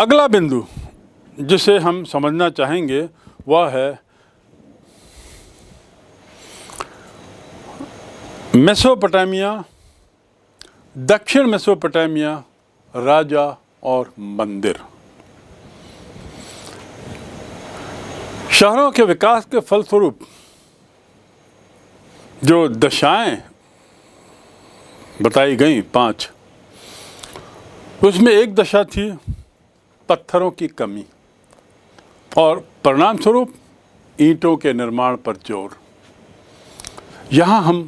अगला बिंदु जिसे हम समझना चाहेंगे वह है मेसोपोटामिया, दक्षिण मेसोपोटामिया, राजा और मंदिर। शहरों के विकास के फलस्वरूप जो दशाएं बताई गई 5, उसमें एक दशा थी पत्थरों की कमी और परिणाम स्वरूप ईंटों के निर्माण पर जोर। यहाँ हम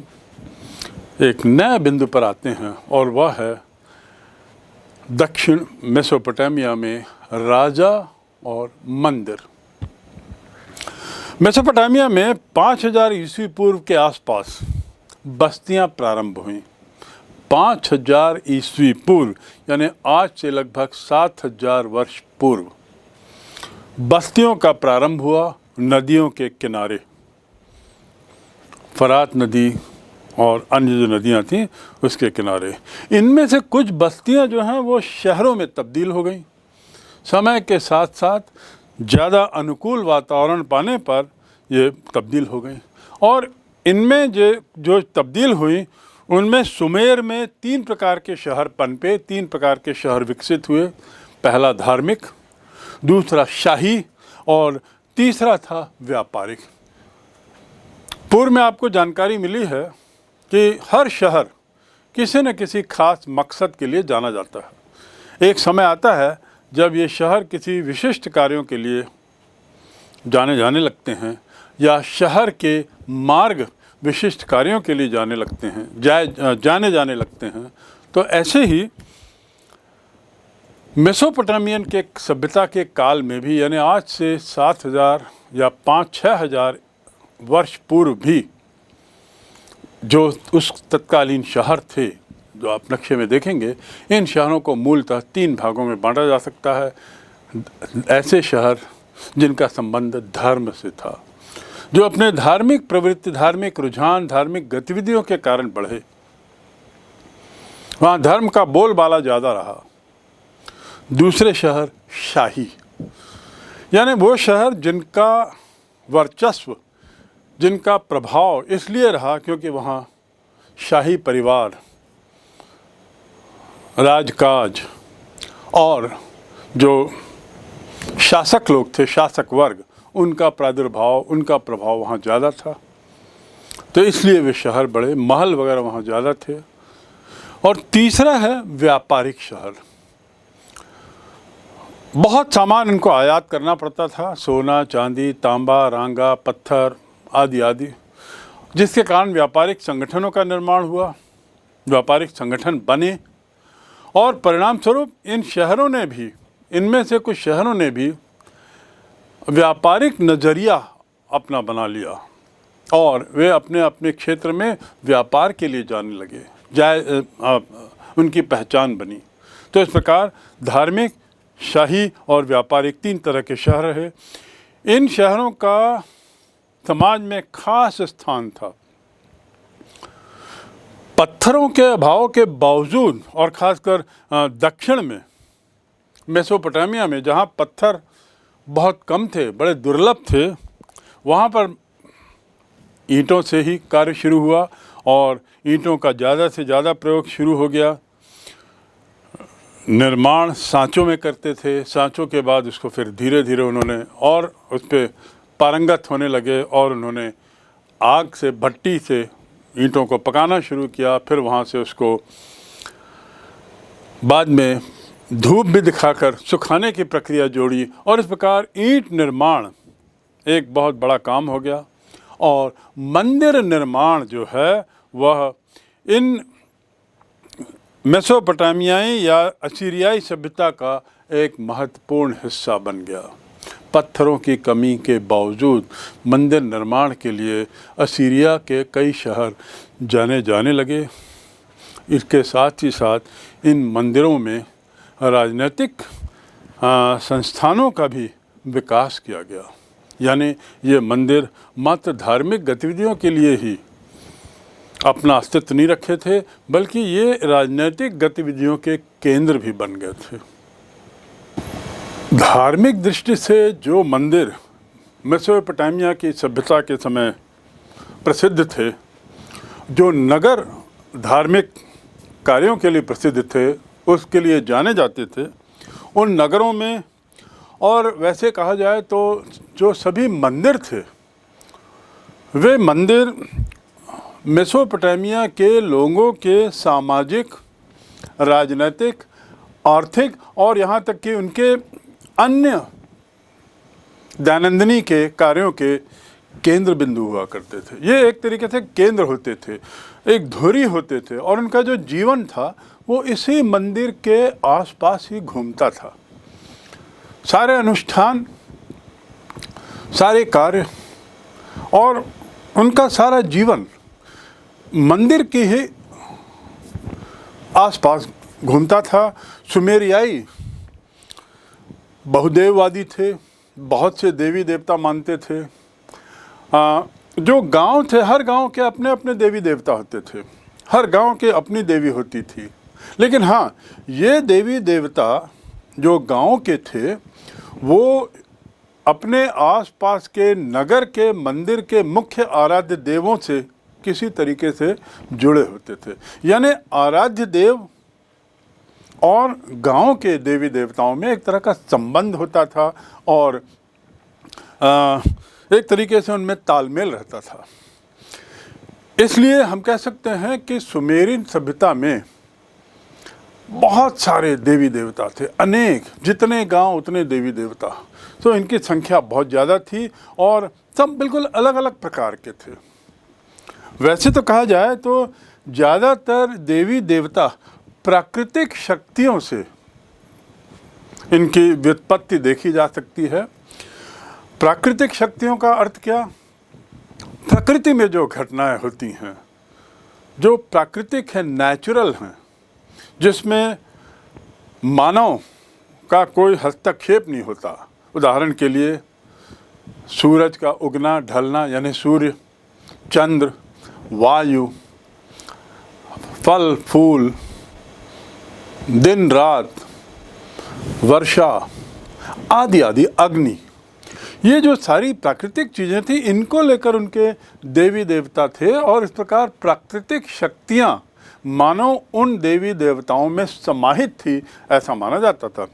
एक नए बिंदु पर आते हैं और वह है दक्षिण मेसोपोटामिया में राजा और मंदिर। मेसोपोटामिया में 5000 ईस्वी पूर्व के आसपास बस्तियां प्रारंभ हुईं। 5000 ईस्वी पूर्व यानी आज से लगभग 7000 वर्ष पूर्व बस्तियों का प्रारंभ हुआ नदियों के किनारे। फरात नदी और अन्य जो नदियां थीं उसके किनारे। इनमें से कुछ बस्तियां जो हैं वो शहरों में तब्दील हो गईं। समय के साथ साथ ज़्यादा अनुकूल वातावरण पाने पर ये तब्दील हो गई और इनमें जो तब्दील हुई उनमें सुमेर में 3 प्रकार के शहर पनपे, 3 प्रकार के शहर विकसित हुए। पहला धार्मिक, दूसरा शाही और तीसरा था व्यापारिक। पूर्व में आपको जानकारी मिली है कि हर शहर किसी न किसी खास मकसद के लिए जाना जाता है। एक समय आता है जब ये शहर किसी विशिष्ट कार्यों के लिए जाने लगते हैं या शहर के मार्ग विशिष्ट कार्यों के लिए जाने लगते हैं। तो ऐसे ही मेसोपोटामियन के सभ्यता के काल में भी यानी आज से 7000 या 5-6 हज़ार वर्ष पूर्व भी जो उस तत्कालीन शहर थे जो आप नक्शे में देखेंगे, इन शहरों को मूलतः 3 भागों में बांटा जा सकता है। ऐसे शहर जिनका संबंध धर्म से था, जो अपने धार्मिक प्रवृत्ति, धार्मिक रुझान, धार्मिक गतिविधियों के कारण बढ़े, वहाँ धर्म का बोलबाला ज़्यादा रहा। दूसरे शहर शाही, यानी वो शहर जिनका वर्चस्व, जिनका प्रभाव इसलिए रहा क्योंकि वहाँ शाही परिवार, राजकाज और जो शासक लोग थे, शासक वर्ग, उनका प्रादुर्भाव, उनका प्रभाव वहाँ ज़्यादा था। तो इसलिए वे शहर बड़े, महल वगैरह वहाँ ज़्यादा थे। और तीसरा है व्यापारिक शहर। बहुत सामान इनको आयात करना पड़ता था, सोना, चांदी, तांबा, रांगा, पत्थर आदि आदि, जिसके कारण व्यापारिक संगठनों का निर्माण हुआ, व्यापारिक संगठन बने और परिणाम स्वरूप इन शहरों ने भी, इनमें से कुछ शहरों ने भी व्यापारिक नज़रिया अपना बना लिया और वे अपने अपने क्षेत्र में व्यापार के लिए जाने लगे, उनकी पहचान बनी। तो इस प्रकार धार्मिक, शाही और व्यापारिक 3 तरह के शहर रहे। इन शहरों का समाज में खास स्थान था। पत्थरों के अभाव के बावजूद और ख़ासकर दक्षिण में मेसोपोटामिया में जहाँ पत्थर बहुत कम थे, बड़े दुर्लभ थे, वहाँ पर ईंटों से ही कार्य शुरू हुआ और ईंटों का ज़्यादा से ज़्यादा प्रयोग शुरू हो गया। निर्माण सांचों में करते थे, सांचों के बाद उसको फिर धीरे धीरे उन्होंने और उस पर पारंगत होने लगे और उन्होंने आग से, भट्टी से ईंटों को पकाना शुरू किया। फिर वहाँ से उसको बाद में धूप भी दिखाकर सुखाने की प्रक्रिया जोड़ी और इस प्रकार ईंट निर्माण एक बहुत बड़ा काम हो गया। और मंदिर निर्माण जो है वह इन मेसोपोटामियाई या असीरियाई सभ्यता का एक महत्वपूर्ण हिस्सा बन गया। पत्थरों की कमी के बावजूद मंदिर निर्माण के लिए असीरिया के कई शहर जाने लगे। इसके साथ ही साथ इन मंदिरों में राजनीतिक संस्थानों का भी विकास किया गया। यानी ये मंदिर मात्र धार्मिक गतिविधियों के लिए ही अपना अस्तित्व नहीं रखे थे, बल्कि ये राजनीतिक गतिविधियों के केंद्र भी बन गए थे। धार्मिक दृष्टि से जो मंदिर मेसोपोटामिया की सभ्यता के समय प्रसिद्ध थे, जो नगर धार्मिक कार्यों के लिए प्रसिद्ध थे, उसके लिए जाने जाते थे, उन नगरों में, और वैसे कहा जाए तो जो सभी मंदिर थे, वे मंदिर मेसोपोटामिया के लोगों के सामाजिक, राजनीतिक, आर्थिक और यहाँ तक कि उनके अन्य दैनंदिनी के कार्यों के केंद्र बिंदु हुआ करते थे। ये एक तरीके से केंद्र होते थे, एक धुरी होते थे, और उनका जो जीवन था वो इसी मंदिर के आसपास ही घूमता था। सारे अनुष्ठान, सारे कार्य और उनका सारा जीवन मंदिर के ही आसपास घूमता था। सुमेरियाई बहुदेववादी थे, बहुत से देवी देवता मानते थे। जो गांव थे, हर गांव के अपने अपने देवी देवता होते थे, हर गांव के अपनी देवी होती थी। लेकिन हाँ, ये देवी देवता जो गांव के थे वो अपने आसपास के नगर के मंदिर के मुख्य आराध्य देवों से किसी तरीके से जुड़े होते थे। यानी आराध्य देव और गांव के देवी देवताओं में एक तरह का संबंध होता था और एक तरीके से उनमें तालमेल रहता था। इसलिए हम कह सकते हैं कि सुमेरियन सभ्यता में बहुत सारे देवी देवता थे, अनेक, जितने गांव उतने देवी देवता। तो इनकी संख्या बहुत ज़्यादा थी और सब बिल्कुल अलग अलग प्रकार के थे। वैसे तो कहा जाए तो ज़्यादातर देवी देवता प्राकृतिक शक्तियों से इनकी व्युत्पत्ति देखी जा सकती है। प्राकृतिक शक्तियों का अर्थ क्या? प्रकृति में जो घटनाएं होती हैं, जो प्राकृतिक है, नेचुरल हैं, जिसमें मानव का कोई हस्तक्षेप नहीं होता। उदाहरण के लिए सूरज का उगना ढलना, यानी सूर्य, चंद्र, वायु, फल फूल, दिन रात, वर्षा आदि आदि, अग्नि, ये जो सारी प्राकृतिक चीज़ें थी, इनको लेकर उनके देवी देवता थे। और इस प्रकार प्राकृतिक शक्तियाँ मानो उन देवी देवताओं में समाहित थी, ऐसा माना जाता था।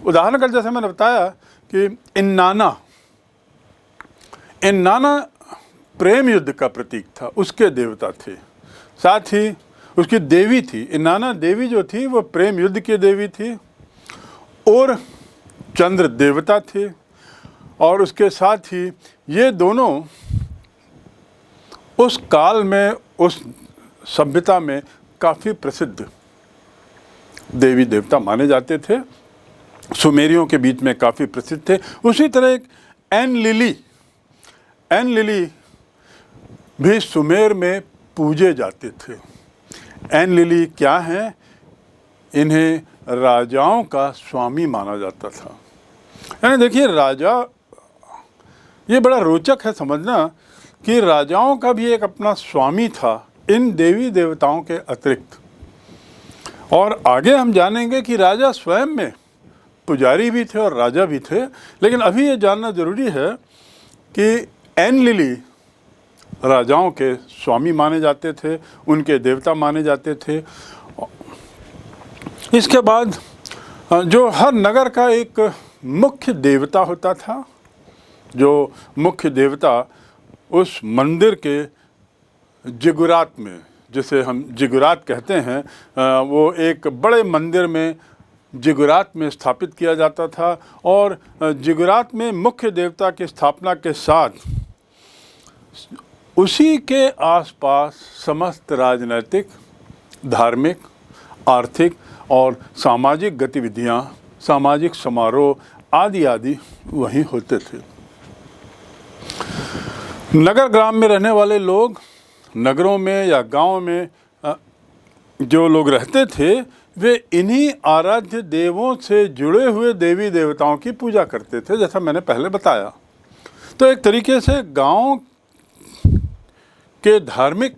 उदाहरण कर, जैसे मैंने बताया कि इन्नाना प्रेम युद्ध का प्रतीक था, उसके देवता थे। साथ ही उसकी देवी थी, इन्नाना देवी जो थी वो प्रेम युद्ध की देवी थी, और चंद्र देवता थे। और उसके साथ ही ये दोनों उस काल में, उस सभ्यता में काफ़ी प्रसिद्ध देवी देवता माने जाते थे, सुमेरियों के बीच में काफ़ी प्रसिद्ध थे। उसी तरह एक एनलिली भी सुमेर में पूजे जाते थे। एनलिली क्या हैं? इन्हें राजाओं का स्वामी माना जाता था। यानी देखिए, राजा, ये बड़ा रोचक है समझना कि राजाओं का भी एक अपना स्वामी था इन देवी देवताओं के अतिरिक्त। और आगे हम जानेंगे कि राजा स्वयं में पुजारी भी थे और राजा भी थे। लेकिन अभी ये जानना ज़रूरी है कि एनलिली राजाओं के स्वामी माने जाते थे, उनके देवता माने जाते थे। इसके बाद जो हर नगर का एक मुख्य देवता होता था, जो मुख्य देवता उस मंदिर के जिगुरात में, जिसे हम जिगुरात कहते हैं, वो एक बड़े मंदिर में जिगुरात में स्थापित किया जाता था। और जिगुरात में मुख्य देवता की स्थापना के साथ उसी के आसपास समस्त राजनैतिक, धार्मिक, आर्थिक और सामाजिक गतिविधियां, सामाजिक समारोह आदि आदि वहीं होते थे। नगर ग्राम में रहने वाले लोग, नगरों में या गांव में जो लोग रहते थे, वे इन्हीं आराध्य देवों से जुड़े हुए देवी देवताओं की पूजा करते थे, जैसा मैंने पहले बताया। तो एक तरीके से गांव के धार्मिक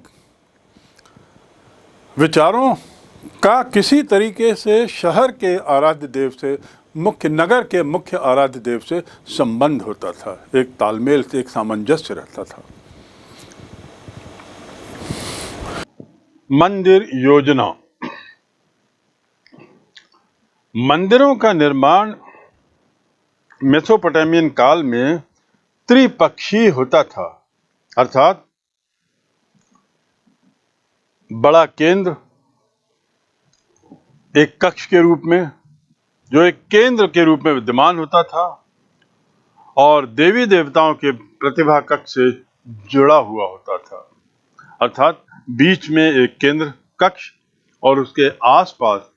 विचारों का किसी तरीके से शहर के आराध्य देव से मुख्य नगर के मुख्य आराध्य देव से संबंध होता था, एक तालमेल से एक सामंजस्य रहता था। मंदिर योजना। मंदिरों का निर्माण मेसोपोटामियन काल में त्रिपक्षीय होता था, अर्थात बड़ा केंद्र एक कक्ष के रूप में, जो एक केंद्र के रूप में विद्यमान होता था और देवी देवताओं के प्रतिभा कक्ष से जुड़ा हुआ होता था, अर्थात बीच में एक केंद्र कक्ष और उसके आसपास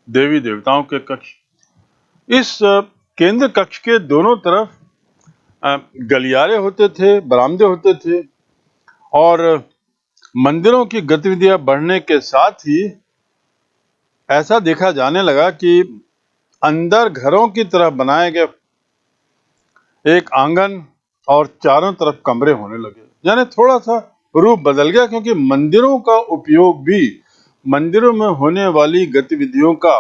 देवी देवताओं के कक्ष। इस केंद्र कक्ष के दोनों तरफ गलियारे होते थे, बरामदे होते थे और मंदिरों की गतिविधियां बढ़ने के साथ ही ऐसा देखा जाने लगा कि अंदर घरों की तरह बनाए गए एक आंगन और चारों तरफ कमरे होने लगे, यानी थोड़ा सा रूप बदल गया, क्योंकि मंदिरों का उपयोग भी मंदिरों में होने वाली गतिविधियों का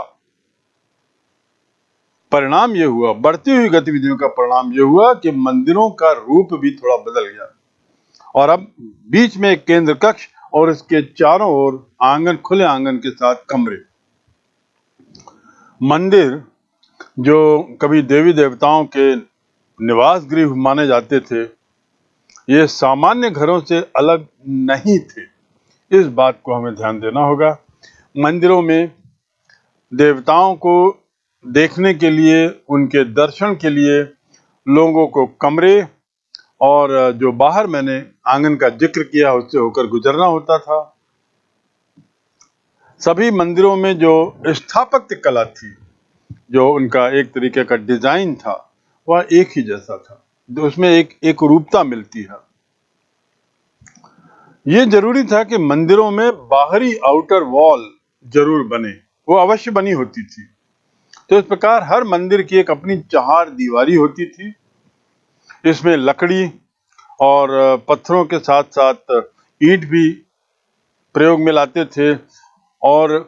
परिणाम यह हुआ, बढ़ती हुई गतिविधियों का परिणाम यह हुआ कि मंदिरों का रूप भी थोड़ा बदल गया और अब बीच में एक केंद्र कक्ष और इसके चारों ओर आंगन, खुले आंगन के साथ कमरे। मंदिर जो कभी देवी देवताओं के निवास गृह माने जाते थे, ये सामान्य घरों से अलग नहीं थे। इस बात को हमें ध्यान देना होगा। मंदिरों में देवताओं को देखने के लिए, उनके दर्शन के लिए लोगों को कमरे और जो बाहर मैंने आंगन का जिक्र किया उससे होकर गुजरना होता था। सभी मंदिरों में जो स्थापत्य कला थी, जो उनका एक तरीके का डिजाइन था, वह एक ही जैसा था, उसमें एक रूपता मिलती है। ये जरूरी था कि मंदिरों में बाहरी आउटर वॉल जरूर बने, वो अवश्य बनी होती थी। तो इस प्रकार हर मंदिर की एक अपनी चार दीवारी होती थी। इसमें लकड़ी और पत्थरों के साथ साथ ईंट भी प्रयोग में लाते थे और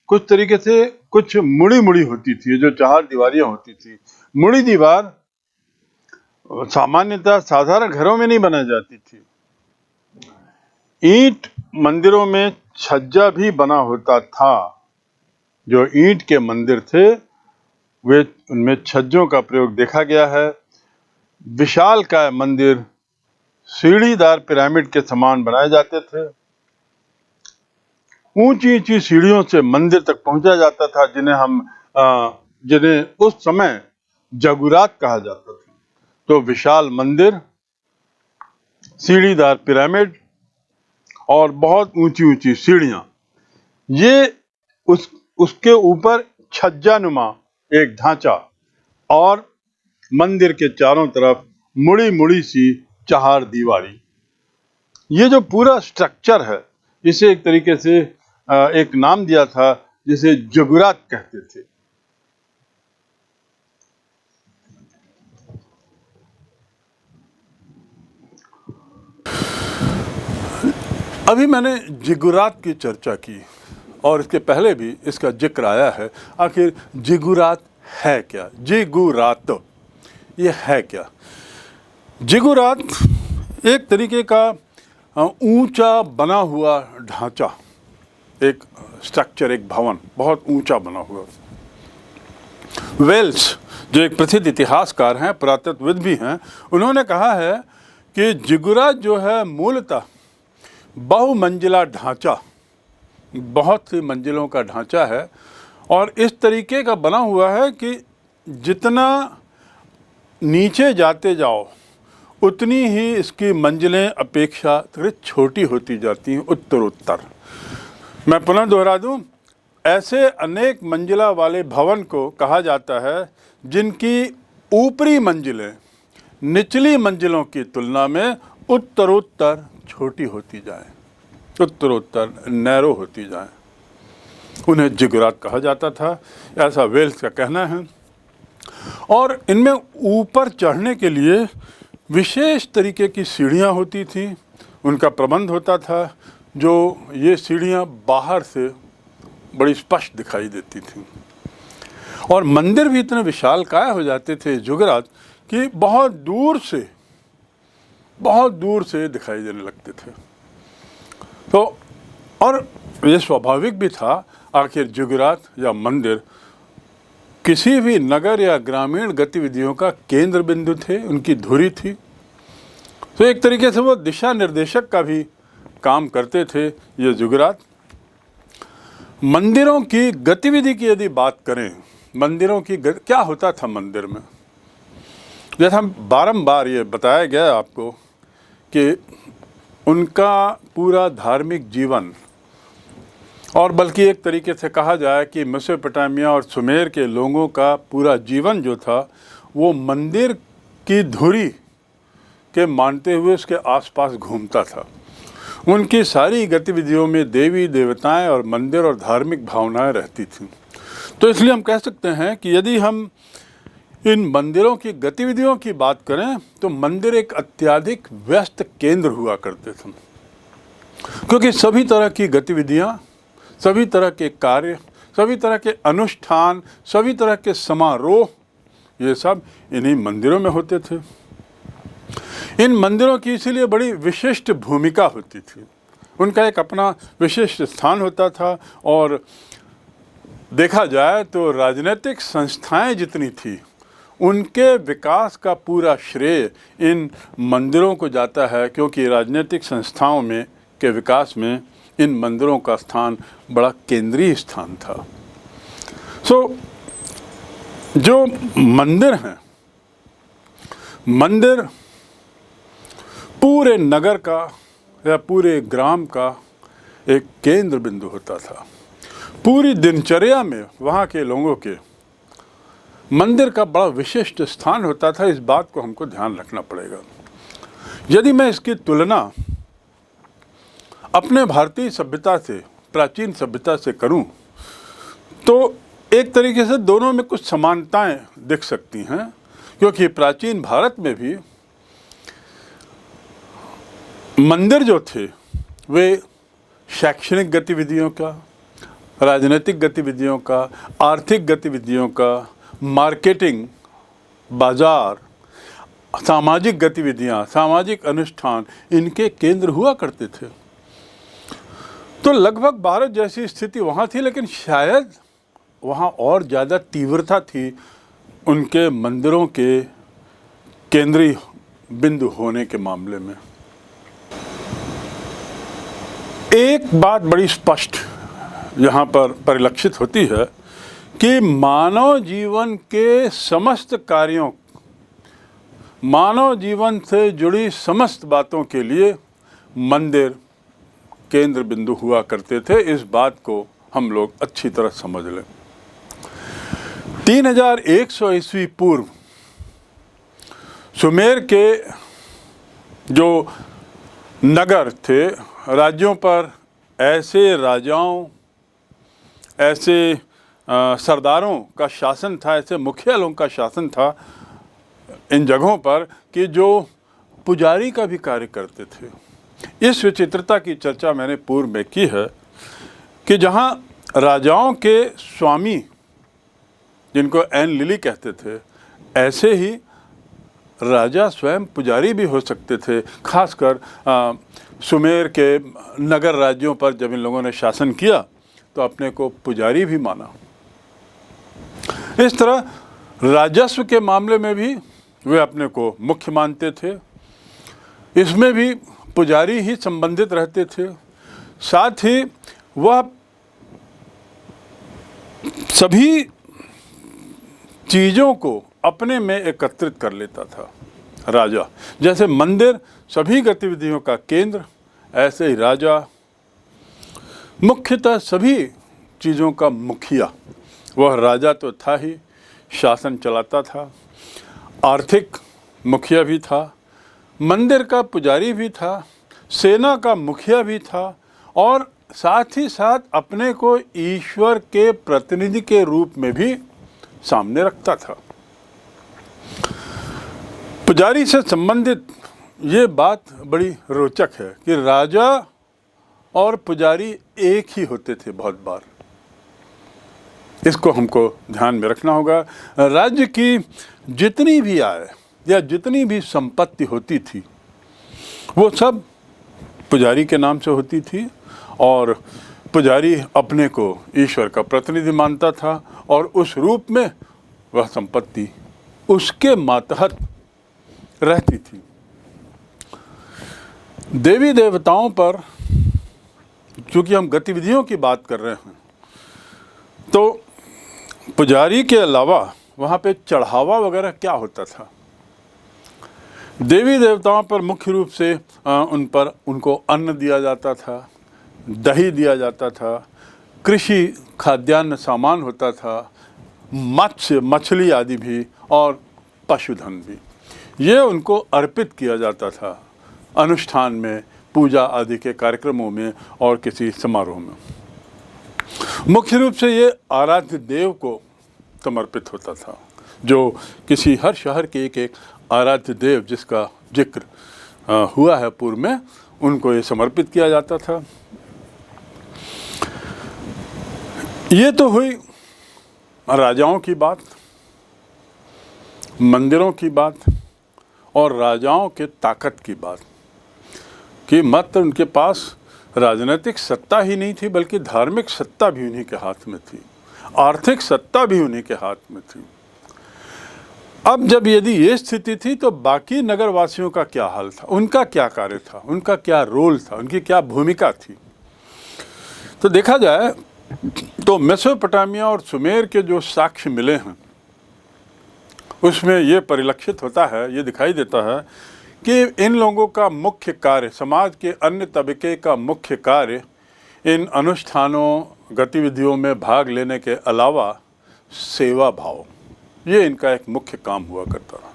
कुछ तरीके से कुछ मुड़ी होती थी, जो चार दीवारियां होती थी। मुड़ी दीवार सामान्यतः साधारण घरों में नहीं बनाई जाती थी। ईंट मंदिरों में छज्जा भी बना होता था। जो ईंट के मंदिर थे वे उनमें छज्जों का प्रयोग देखा गया है। विशालकाय मंदिर सीढ़ीदार पिरामिड के समान बनाए जाते थे। ऊंची ऊंची सीढ़ियों से मंदिर तक पहुंचा जाता था, जिन्हें उस समय जगुरात कहा जाता था। तो विशाल मंदिर, सीढ़ीदार पिरामिड और बहुत ऊंची ऊंची सीढ़ियां, ये उसके ऊपर छज्जानुमा एक ढांचा और मंदिर के चारों तरफ मुड़ी सी चार दीवारी। ये जो पूरा स्ट्रक्चर है, इसे एक तरीके से एक नाम दिया था जिसे जगुरात कहते थे। अभी मैंने जिगुरात की चर्चा की और इसके पहले भी इसका जिक्र आया है। आखिर जिगुरात है क्या? जिगुरात ये है क्या? जिगुरात एक तरीके का ऊंचा बना हुआ ढांचा, एक स्ट्रक्चर, एक भवन बहुत ऊंचा बना हुआ। वेल्स जो एक प्रसिद्ध इतिहासकार हैं, पुरातत्वविद भी हैं, उन्होंने कहा है कि जिगुरात जो है मूलतः बहुमंजिला ढांचा, बहुत सी मंजिलों का ढांचा है और इस तरीके का बना हुआ है कि जितना नीचे जाते जाओ उतनी ही इसकी मंजिलें अपेक्षाकृत छोटी होती जाती हैं उत्तरोत्तर। मैं पुनः दोहरा दूं, ऐसे अनेक मंजिला वाले भवन को कहा जाता है जिनकी ऊपरी मंजिलें निचली मंजिलों की तुलना में उत्तरोत्तर छोटी होती जाए, उत्तरोत्तर नैरो होती जाए। उन्हें जिगुरात कहा जाता था, ऐसा वेल्स का कहना है। और इनमें ऊपर चढ़ने के लिए विशेष तरीके की सीढ़ियां होती थी, उनका प्रबंध होता था, जो ये सीढ़ियां बाहर से बड़ी स्पष्ट दिखाई देती थी। और मंदिर भी इतने विशालकाय हो जाते थे जुगरात कि बहुत दूर से दिखाई देने लगते थे। तो और ये स्वाभाविक भी था, आखिर जुगरात या मंदिर किसी भी नगर या ग्रामीण गतिविधियों का केंद्र बिंदु थे, उनकी धुरी थी। तो एक तरीके से वो दिशा निर्देशक का भी काम करते थे ये जुगरात। मंदिरों की गतिविधि की यदि बात करें, मंदिरों की क्या होता था मंदिर में, जैसा हम बारंबार ये बताया गया आपको कि उनका पूरा धार्मिक जीवन, और बल्कि एक तरीके से कहा जाए कि मेसोपोटामिया और सुमेर के लोगों का पूरा जीवन जो था वो मंदिर की धुरी के मानते हुए उसके आसपास घूमता था। उनकी सारी गतिविधियों में देवी देवताएं और मंदिर और धार्मिक भावनाएं रहती थीं। तो इसलिए हम कह सकते हैं कि यदि हम इन मंदिरों की गतिविधियों की बात करें तो मंदिर एक अत्यधिक व्यस्त केंद्र हुआ करते थे, क्योंकि सभी तरह की गतिविधियां, सभी तरह के कार्य, सभी तरह के अनुष्ठान, सभी तरह के समारोह, ये सब इन्हीं मंदिरों में होते थे। इन मंदिरों की इसीलिए बड़ी विशिष्ट भूमिका होती थी, उनका एक अपना विशिष्ट स्थान होता था। और देखा जाए तो राजनीतिक संस्थाएं जितनी थी उनके विकास का पूरा श्रेय इन मंदिरों को जाता है, क्योंकि राजनीतिक संस्थाओं में के विकास में इन मंदिरों का स्थान बड़ा केंद्रीय स्थान था। जो मंदिर हैं, मंदिर पूरे नगर का या पूरे ग्राम का एक केंद्र बिंदु होता था। पूरी दिनचर्या में वहाँ के लोगों के मंदिर का बड़ा विशिष्ट स्थान होता था। इस बात को हमको ध्यान रखना पड़ेगा। यदि मैं इसकी तुलना अपने भारतीय सभ्यता से, प्राचीन सभ्यता से करूं, तो एक तरीके से दोनों में कुछ समानताएं दिख सकती हैं, क्योंकि प्राचीन भारत में भी मंदिर जो थे वे शैक्षणिक गतिविधियों का, राजनीतिक गतिविधियों का, आर्थिक गतिविधियों का, मार्केटिंग, बाजार, सामाजिक गतिविधियां, सामाजिक अनुष्ठान, इनके केंद्र हुआ करते थे। तो लगभग भारत जैसी स्थिति वहाँ थी, लेकिन शायद वहाँ और ज़्यादा तीव्रता थी उनके मंदिरों के केंद्रीय बिंदु होने के मामले में। एक बात बड़ी स्पष्ट यहाँ पर परिलक्षित होती है कि मानव जीवन के समस्त कार्यों, मानव जीवन से जुड़ी समस्त बातों के लिए मंदिर केंद्र बिंदु हुआ करते थे। इस बात को हम लोग अच्छी तरह समझ लें। 3100 ईस्वी पूर्व सुमेर के जो नगर थे, राज्यों पर ऐसे राजाओं, ऐसे सरदारों का शासन था, ऐसे मुखिया लोगों का शासन था इन जगहों पर कि जो पुजारी का भी कार्य करते थे। इस विचित्रता की चर्चा मैंने पूर्व में की है कि जहाँ राजाओं के स्वामी, जिनको एन लिली कहते थे, ऐसे ही राजा स्वयं पुजारी भी हो सकते थे। खासकर सुमेर के नगर राज्यों पर जब इन लोगों ने शासन किया तो अपने को पुजारी भी माना। इस तरह राजस्व के मामले में भी वे अपने को मुख्य मानते थे। इसमें भी पुजारी ही संबंधित रहते थे। साथ ही वह सभी चीज़ों को अपने में एकत्रित कर लेता था राजा। जैसे मंदिर सभी गतिविधियों का केंद्र, ऐसे ही राजा मुख्यतः सभी चीज़ों का मुखिया। वह राजा तो था ही, शासन चलाता था, आर्थिक मुखिया भी था, मंदिर का पुजारी भी था, सेना का मुखिया भी था, और साथ ही साथ अपने को ईश्वर के प्रतिनिधि के रूप में भी सामने रखता था। पुजारी से संबंधित ये बात बड़ी रोचक है कि राजा और पुजारी एक ही होते थे बहुत बार। इसको हमको ध्यान में रखना होगा। राज्य की जितनी भी आय या जितनी भी संपत्ति होती थी वो सब पुजारी के नाम से होती थी, और पुजारी अपने को ईश्वर का प्रतिनिधि मानता था, और उस रूप में वह संपत्ति उसके मातहत रहती थी। देवी देवताओं पर चूंकि हम गतिविधियों की बात कर रहे हैं, तो पुजारी के अलावा वहाँ पे चढ़ावा वगैरह क्या होता था? देवी देवताओं पर मुख्य रूप से उनको अन्न दिया जाता था, दही दिया जाता था, कृषि खाद्यान्न सामान होता था, मत्स्य मछली आदि भी, और पशुधन भी, ये उनको अर्पित किया जाता था अनुष्ठान में, पूजा आदि के कार्यक्रमों में और किसी समारोह में। मुख्य रूप से ये आराध्य देव को समर्पित होता था, जो किसी हर शहर के एक एक आराध्य देव जिसका जिक्र हुआ है पूर्व में, उनको ये समर्पित किया जाता था। ये तो हुई राजाओं की बात, मंदिरों की बात, और राजाओं के ताकत की बात, कि मात्र उनके पास राजनीतिक सत्ता ही नहीं थी बल्कि धार्मिक सत्ता भी उन्हीं के हाथ में थी, आर्थिक सत्ता भी उन्हीं के हाथ में थी। अब जब यदि ये स्थिति थी तो बाकी नगरवासियों का क्या हाल था, उनका क्या कार्य था, उनका क्या रोल था, उनकी क्या भूमिका थी? तो देखा जाए तो मेसोपोटामिया और सुमेर के जो साक्ष्य मिले हैं उसमें ये परिलक्षित होता है, ये दिखाई देता है कि इन लोगों का मुख्य कार्य, समाज के अन्य तबके का मुख्य कार्य, इन अनुष्ठानों गतिविधियों में भाग लेने के अलावा सेवा भाव, ये इनका एक मुख्य काम हुआ करता था।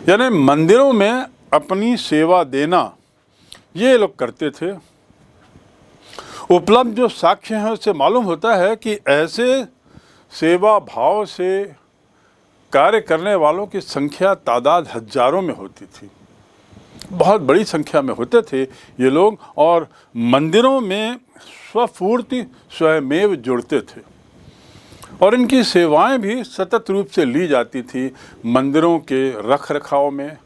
यानी मंदिरों में अपनी सेवा देना ये लोग करते थे। उपलब्ध जो साक्ष्य हैं उससे मालूम होता है कि ऐसे सेवा भाव से कार्य करने वालों की संख्या, तादाद हजारों में होती थी, बहुत बड़ी संख्या में होते थे ये लोग, और मंदिरों में स्वपूर्ति स्वयमेव जुड़ते थे, और इनकी सेवाएं भी सतत रूप से ली जाती थी। मंदिरों के रख रखाव में,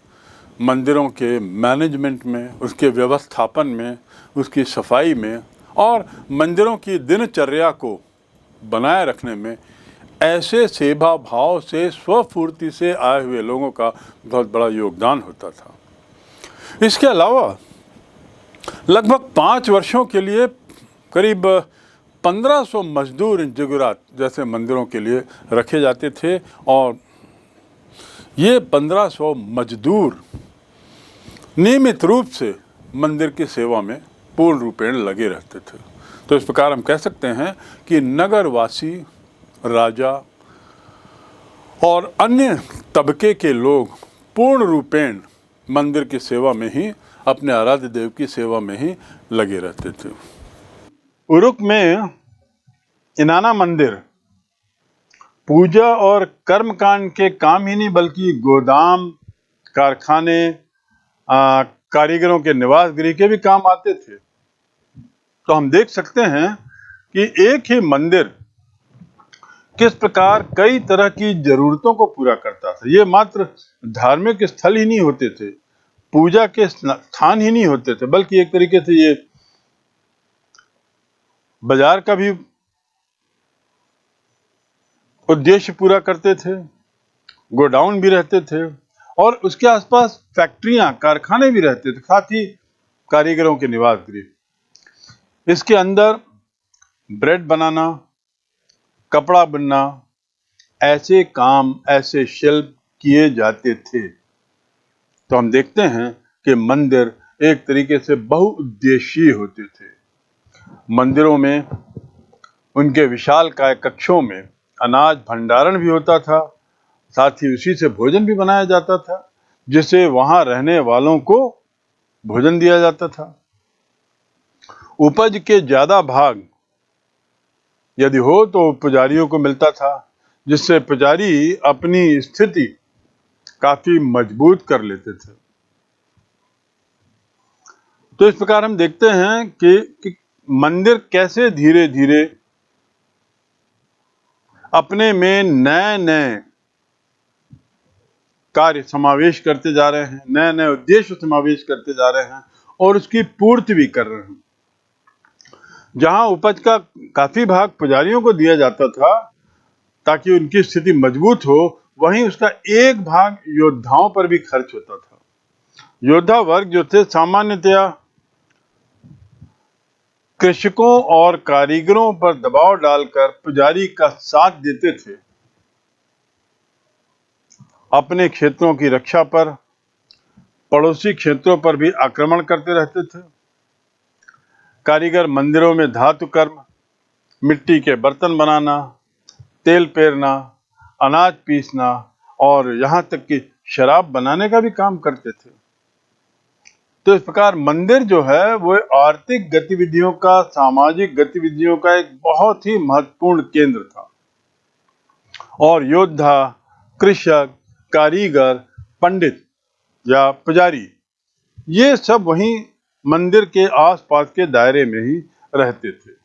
मंदिरों के मैनेजमेंट में, उसके व्यवस्थापन में, उसकी सफाई में, और मंदिरों की दिनचर्या को बनाए रखने में ऐसे सेवा भाव से, स्वपूर्ति से आए हुए लोगों का बहुत बड़ा योगदान होता था। इसके अलावा लगभग 5 वर्षों के लिए करीब 1500 मजदूर इन जिगुरात जैसे मंदिरों के लिए रखे जाते थे, और ये 1500 मजदूर नियमित रूप से मंदिर की सेवा में पूर्ण रूपेण लगे रहते थे। तो इस प्रकार हम कह सकते हैं कि नगरवासी, राजा और अन्य तबके के लोग पूर्ण रूपेण मंदिर की सेवा में ही, अपने आराध्य देव की सेवा में ही लगे रहते थे। उरुक में इनाना मंदिर पूजा और कर्मकांड के काम ही नहीं बल्कि गोदाम, कारखाने, कारीगरों के निवास गृह के भी काम आते थे। तो हम देख सकते हैं कि एक ही मंदिर किस प्रकार कई तरह की जरूरतों को पूरा करता था। ये मात्र धार्मिक स्थल ही नहीं होते थे, पूजा के स्थान ही नहीं होते थे, बल्कि एक तरीके से ये बाजार का भी उद्देश्य पूरा करते थे, गोडाउन भी रहते थे, और उसके आसपास फैक्ट्रियां, कारखाने भी रहते थे, साथ ही कारीगरों के निवास गृह। इसके अंदर ब्रेड बनाना, कपड़ा बुनना, ऐसे काम, ऐसे शिल्प किए जाते थे। तो हम देखते हैं कि मंदिर एक तरीके से बहुउद्देशीय होते थे। मंदिरों में, उनके विशालकाय कक्षों में अनाज भंडारण भी होता था, साथ ही उसी से भोजन भी बनाया जाता था, जिसे वहां रहने वालों को भोजन दिया जाता था। उपज के ज्यादा भाग यदि हो तो पुजारियों को मिलता था, जिससे पुजारी अपनी स्थिति काफी मजबूत कर लेते थे। तो इस प्रकार हम देखते हैं कि मंदिर कैसे धीरे धीरे अपने में नए नए कार्य समावेश करते जा रहे हैं, नए नए उद्देश्य समावेश करते जा रहे हैं और उसकी पूर्ति भी कर रहे हैं। जहां उपज का काफी भाग पुजारियों को दिया जाता था ताकि उनकी स्थिति मजबूत हो, वहीं उसका एक भाग योद्धाओं पर भी खर्च होता था। योद्धा वर्ग जो थे सामान्यतया कृषकों और कारीगरों पर दबाव डालकर पुजारी का साथ देते थे। अपने क्षेत्रों की रक्षा पर पड़ोसी क्षेत्रों पर भी आक्रमण करते रहते थे। कारीगर मंदिरों में धातु कर्म, मिट्टी के बर्तन बनाना, तेल पेरना, अनाज पीसना और यहाँ तक कि शराब बनाने का भी काम करते थे। तो इस प्रकार मंदिर जो है वो आर्थिक गतिविधियों का, सामाजिक गतिविधियों का एक बहुत ही महत्वपूर्ण केंद्र था और योद्धा, कृषक, कारीगर, पंडित या पुजारी ये सब वहीं मंदिर के आसपास के दायरे में ही रहते थे।